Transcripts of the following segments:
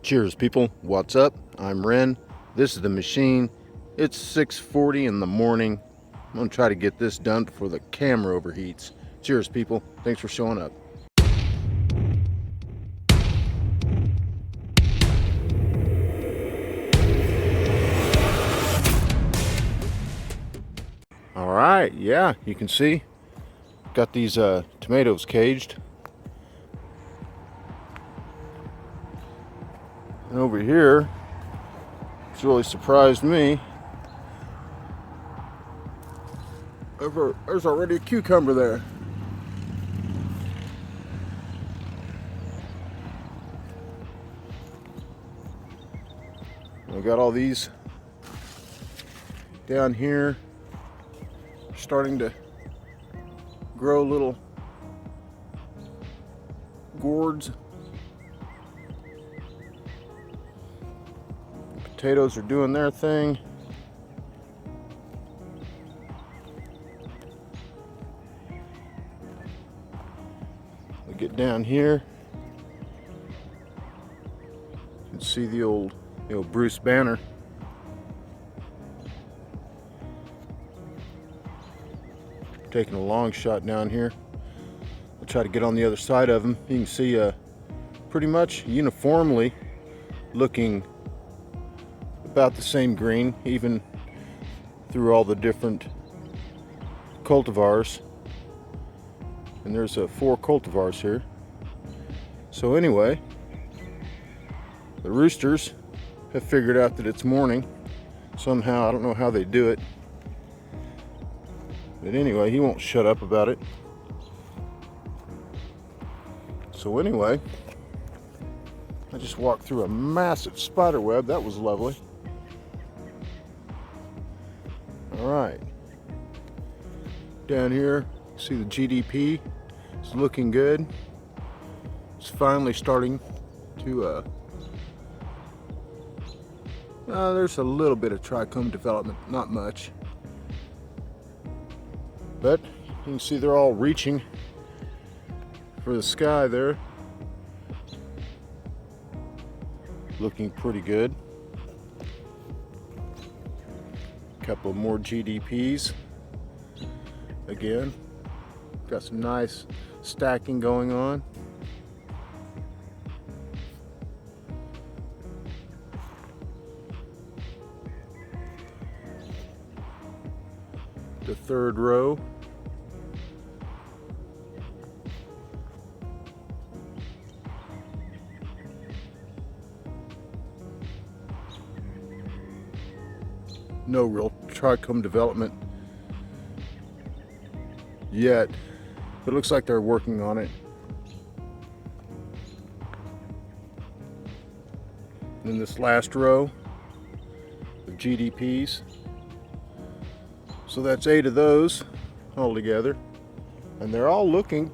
Cheers, people. What's up? I'm Renn. This is the machine. It's 6:40 in the morning. I'm going to try to get this done before the camera overheats. Cheers, people. Thanks for showing up. All right, yeah, you can see. Got these tomatoes caged. And over here, it's really surprised me. There's already a cucumber there. We got all these down here starting to grow little gourds. Potatoes are doing their thing. We get down here. You can see the old Bruce banner. Taking a long shot down here. I'll try to get on the other side of them. You can see pretty much uniformly looking about the same green, even through all the different cultivars. And there's 4 cultivars here. So anyway, the roosters have figured out that it's morning somehow. I don't know how they do it, but anyway, he won't shut up about it. So anyway, I just walked through a massive spider web. That was lovely. All right, down here, see the GDP is looking good. It's finally starting to there's a little bit of trichome development, not much, but you can see they're all reaching for the sky there. Looking pretty good. A couple more GDPs. Again, got some nice stacking going on. The third row. No real trichome development yet, but it looks like they're working on it. And then this last row of GDPs. So that's 8 of those altogether, and they're all looking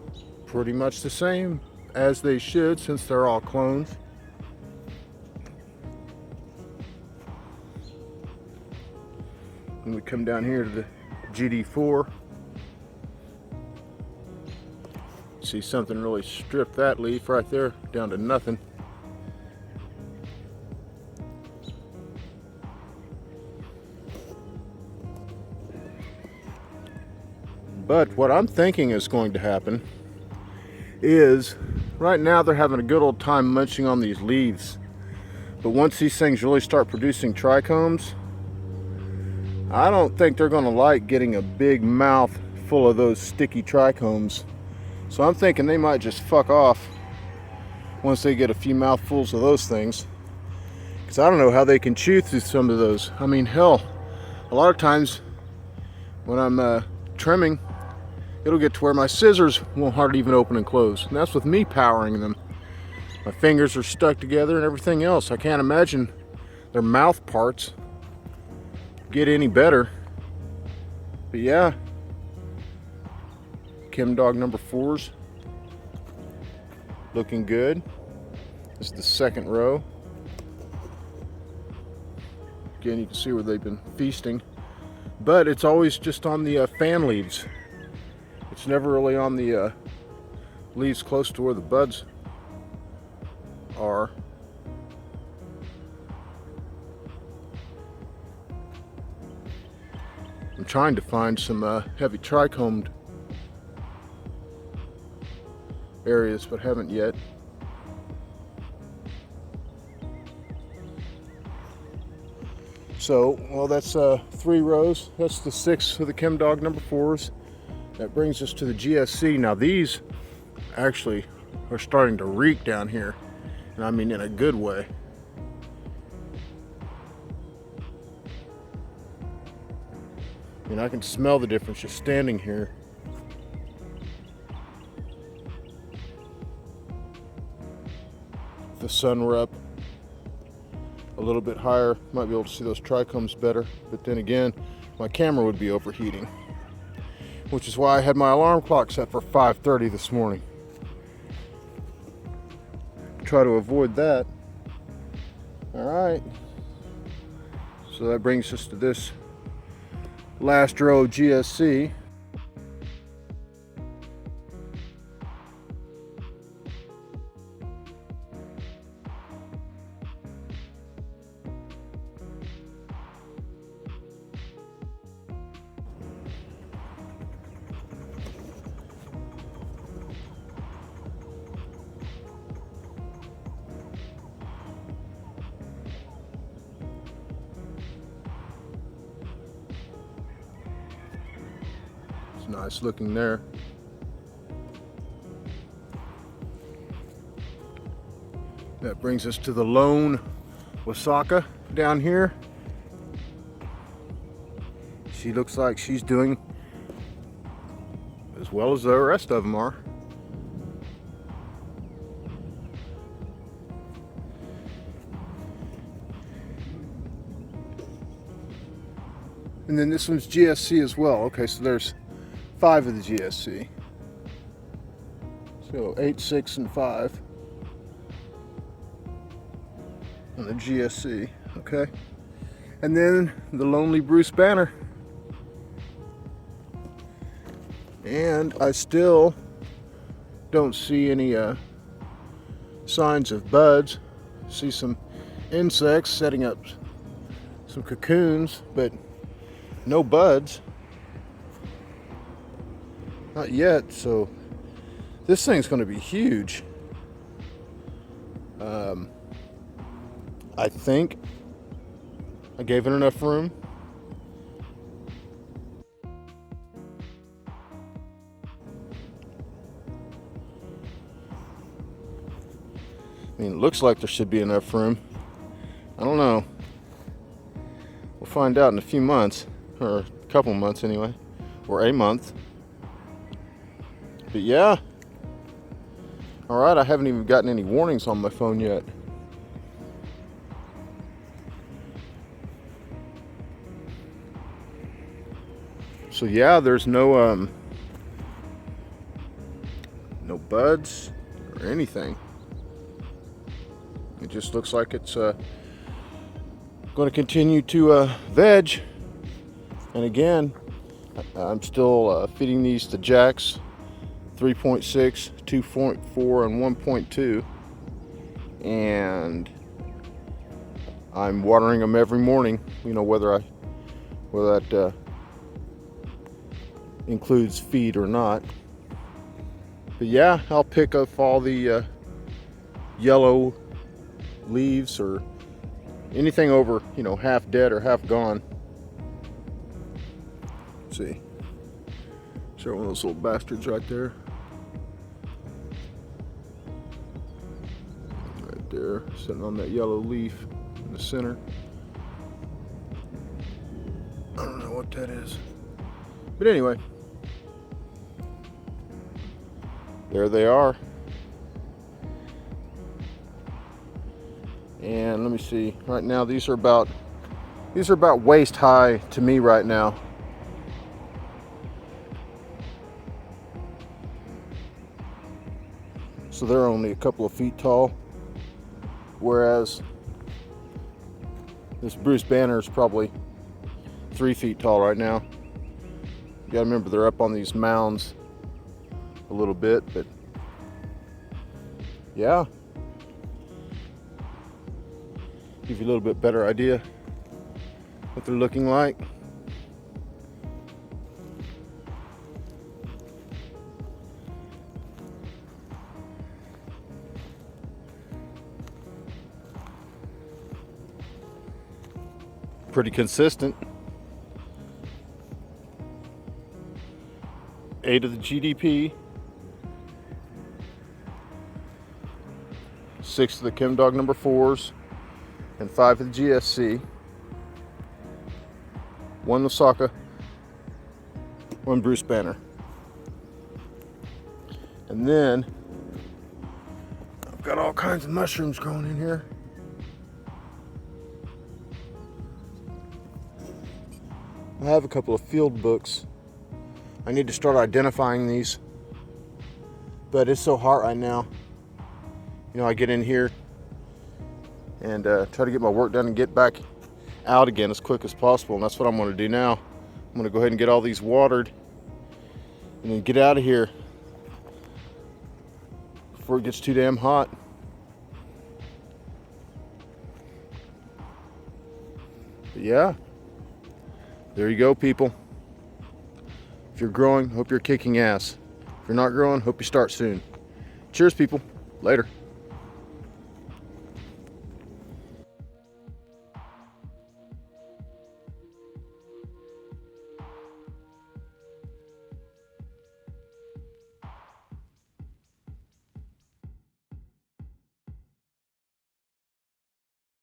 pretty much the same as they should, since they're all clones. And we come down here to the GD4. See something really stripped that leaf right there down to nothing. But what I'm thinking is going to happen is, right now they're having a good old time munching on these leaves. But once these things really start producing trichomes, I don't think they're going to like getting a big mouth full of those sticky trichomes. So I'm thinking they might just fuck off once they get a few mouthfuls of those things. Because I don't know how they can chew through some of those. I mean, hell, a lot of times when I'm trimming, it'll get to where my scissors won't hardly even open and close. And that's with me powering them. My fingers are stuck together and everything else. I can't imagine their mouth parts get any better. But yeah, Chem Dog number 4's looking good. This is the second row. Again, you can see where they've been feasting, but it's always just on the fan leaves. It's never really on the leaves close to where the buds are. I'm trying to find some heavy trichomed areas, but haven't yet. So, well, that's 3 rows. That's the 6 of the Chem Dog number 4s. That brings us to the GSC. Now these actually are starting to reek down here, and I mean in a good way. And I can smell the difference just standing here. If the sun were up a little bit higher, might be able to see those trichomes better, but then again, my camera would be overheating, which is why I had my alarm clock set for 5:30 this morning. Try to avoid that. All right, so that brings us to this last row GSC. It's nice looking there. That brings us to the lone Wasaka down here. She looks like she's doing as well as the rest of them are. And then this one's GSC as well. Okay, so there's 5 of the GSC. So 8, 6, and 5 on the GSC. Okay. And then the lonely Bruce Banner. And I still don't see any signs of buds. See some insects setting up some cocoons, but no buds. Not yet, so this thing's going to be huge. I think I gave it enough room. I mean, it looks like there should be enough room. I don't know. We'll find out in a few months, or a couple months anyway, or a month. But yeah. All right, I haven't even gotten any warnings on my phone yet. So yeah, there's no buds or anything. It just looks like it's going to continue to veg. And again, I'm still feeding these to jacks, 3.6, 2.4, and 1.2. And I'm watering them every morning, you know, whether that includes feed or not. But yeah, I'll pick up all the yellow leaves or anything over, you know, half dead or half gone. Let's see. Show one of those little bastards right there. Right there, sitting on that yellow leaf in the center. I don't know what that is. But anyway, there they are. And let me see. Right now, these are about waist high to me right now. So they're only a couple of feet tall, whereas this Bruce Banner is probably 3 feet tall right now. You gotta remember they're up on these mounds a little bit, but yeah, give you a little bit better idea what they're looking like. Pretty consistent. 8 of the GDP, 6 of the Chem Dog number 4s, and 5 of the GSC. 1 Lasaka, 1 Bruce Banner. And then I've got all kinds of mushrooms growing in here. I have a couple of field books. I need to start identifying these, but it's so hot right now. You know, I get in here and try to get my work done and get back out again as quick as possible, and that's what I'm going to do now. I'm going to go ahead and get all these watered and then get out of here before it gets too damn hot. But yeah, there you go, people. If you're growing, hope you're kicking ass. If you're not growing, hope you start soon. Cheers, people. Later.